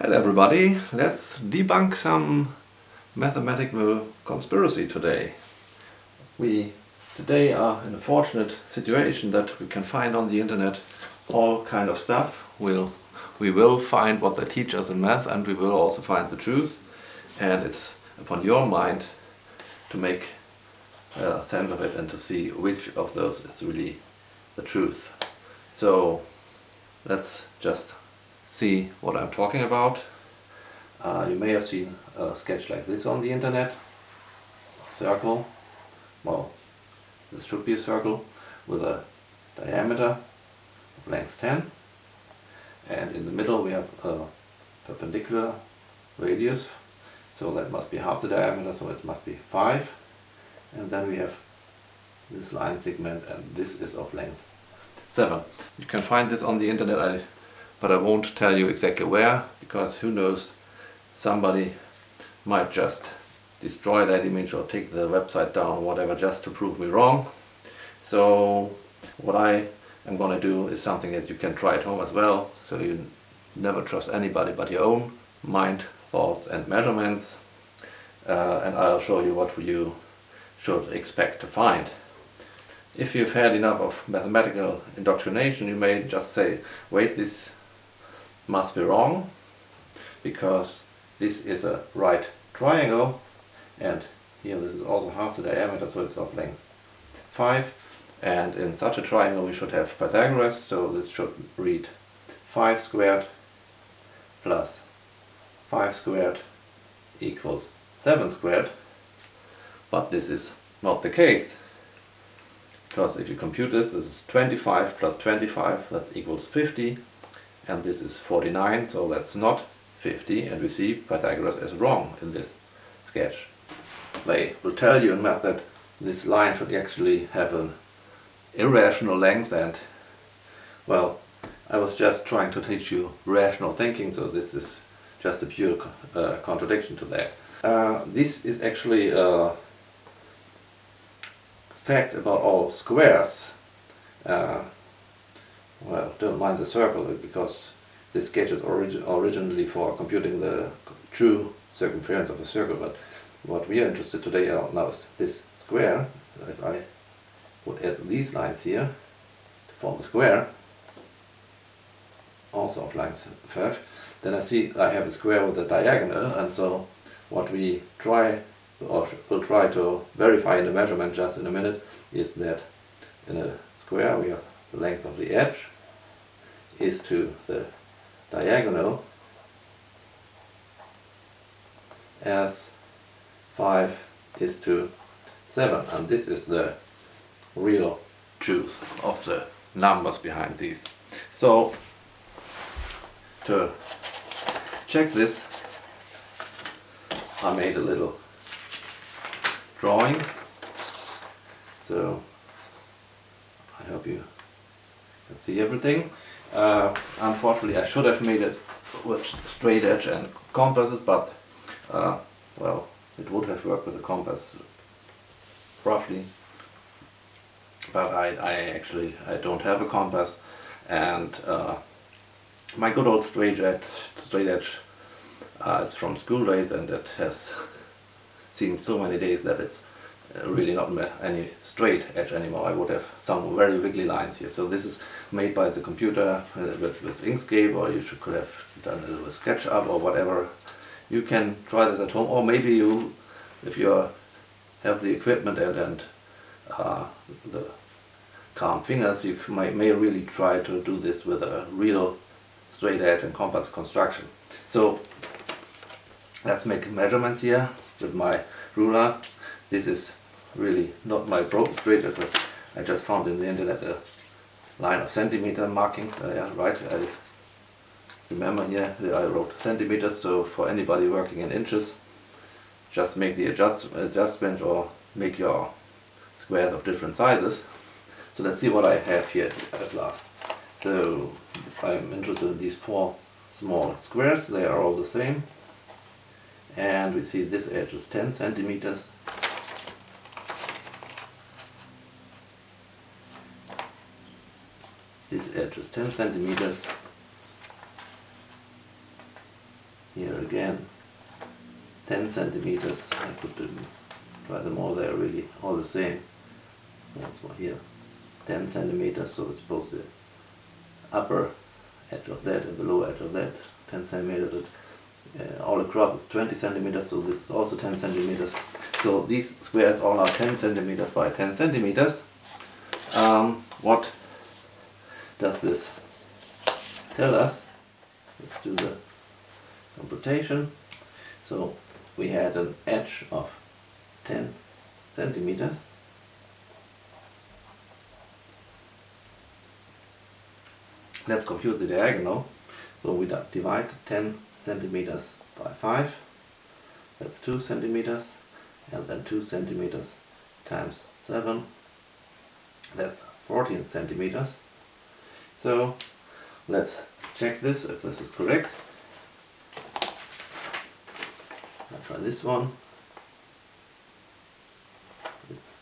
Hello everybody, let's debunk some mathematical conspiracy today. We today are in a fortunate situation that we can find on the internet all kind of stuff. We will find what they teach us in math, and we will also find the truth, and it's upon your mind to make sense of it and to see which of those is really the truth. So let's just see what I'm talking about. You may have seen a sketch like this on the internet. Circle, well, this should be a circle with a diameter of length 10, and in the middle we have a perpendicular radius, so that must be half the diameter, so it must be 5, and then we have this line segment, and this is of length 7. You can find this on the internet, but I won't tell you exactly where, because who knows, somebody might just destroy that image or take the website down or whatever just to prove me wrong. So what I am going to do is something that you can try at home as well, so you never trust anybody but your own mind, thoughts and measurements, and I'll show you what you should expect to find. If you've had enough of mathematical indoctrination, you may just say, wait, this must be wrong, because this is a right triangle, and here this is also half the diameter, so it's of length 5, and in such a triangle we should have Pythagoras, so this should read 5 squared plus 5 squared equals 7 squared, but this is not the case, because if you compute this is 25 plus 25, that equals 50, and this is 49, so that's not 50, and we see Pythagoras is wrong in this sketch. They will tell you in math that this line should actually have an irrational length, and well, I was just trying to teach you rational thinking, so this is just a pure contradiction to that. This is actually a fact about all squares. Well, don't mind the circle, because this sketch is originally for computing the true circumference of a circle, but what we are interested today now is this square. If I would add these lines here to form a square, also of length 5, then I see I have a square with a diagonal, and so what we try, or will try to verify in the measurement just in a minute, is that in a square we have the length of the edge is to the diagonal as 5 is to 7, and this is the real truth of the numbers behind these. So to check this, I made a little drawing, so I hope you can see everything. Unfortunately I should have made it with straight edge and compasses, but well, it would have worked with a compass roughly, but I don't have a compass, and my good old straight edge is from school days, and it has seen so many days that it's really not any straight edge anymore. I would have some very wiggly lines here. So this is made by the computer with Inkscape, or you could have done it with SketchUp or whatever. You can try this at home, or maybe you, if you have the equipment and the calm fingers, you may really try to do this with a real straight edge and compass construction. So let's make measurements here with my ruler. This is really not my broken straight edge, but I just found in the internet a line of centimeter markings. Yeah, right. I remember here that I wrote centimeters, so for anybody working in inches, just make the adjustment or make your squares of different sizes. So let's see what I have here at last. So I'm interested in these 4 small squares. They are all the same, and we see this edge is 10 centimeters. This edge is 10 centimeters, Here again 10 centimeters. I could try them all, they're really all the same. That's one here, 10 centimeters, so it's both the upper edge of that and the lower edge of that, 10 centimeters. All across it's 20 centimeters, so this is also 10 centimeters. So these squares all are 10 centimeters by 10 centimeters. What does this tell us? Let's do the computation. So we had an edge of 10 centimeters. Let's compute the diagonal. So we divide 10 centimeters by 5. That's 2 centimeters. And then 2 centimeters times 7. That's 14 centimeters. So let's check this if this is correct. I'll try this one. It's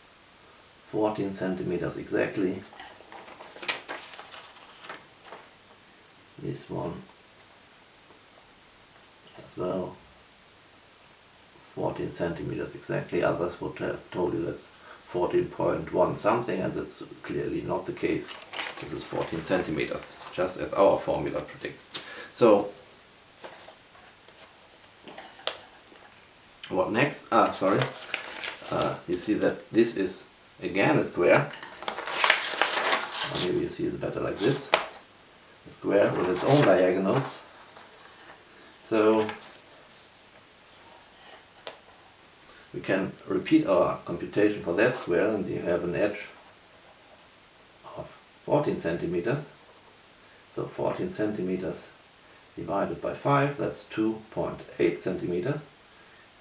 14 centimeters exactly. This one as well. 14 centimeters exactly. Others would have told you that's 14.1 something, and that's clearly not the case. This is 14 centimeters, just as our formula predicts. So what next? You see that this is again a square. Or maybe you see it better like this. A square with its own diagonals. So we can repeat our computation for that square, and you have an edge of 14 centimeters. So 14 centimeters divided by 5, that's 2.8 centimeters.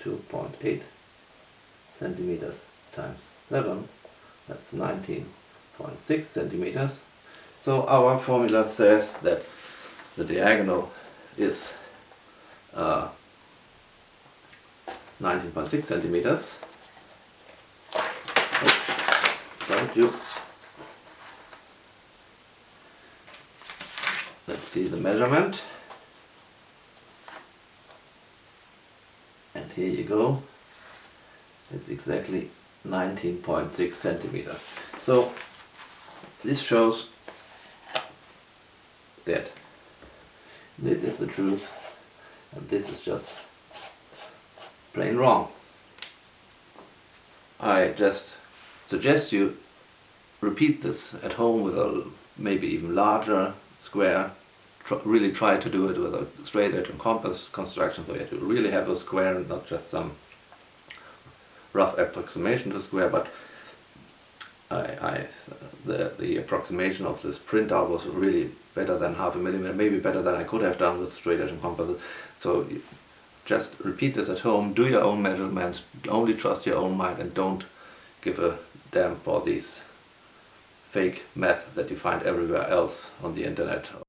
2.8 centimeters times 7, that's 19.6 centimeters. So our formula says that the diagonal is 19.6 centimeters. Thank you. Let's see the measurement. And here you go. It's exactly 19.6 centimeters. So this shows that this is the truth and this is just plain wrong. I just suggest you repeat this at home with a maybe even larger square. Really try to do it with a straight edge and compass construction, so you have to really have a square and not just some rough approximation to square. But the approximation of this printout was really better than half a millimeter, maybe better than I could have done with straight edge and compass. So just repeat this at home, do your own measurements, only trust your own mind, and don't give a damn for these fake math that you find everywhere else on the internet.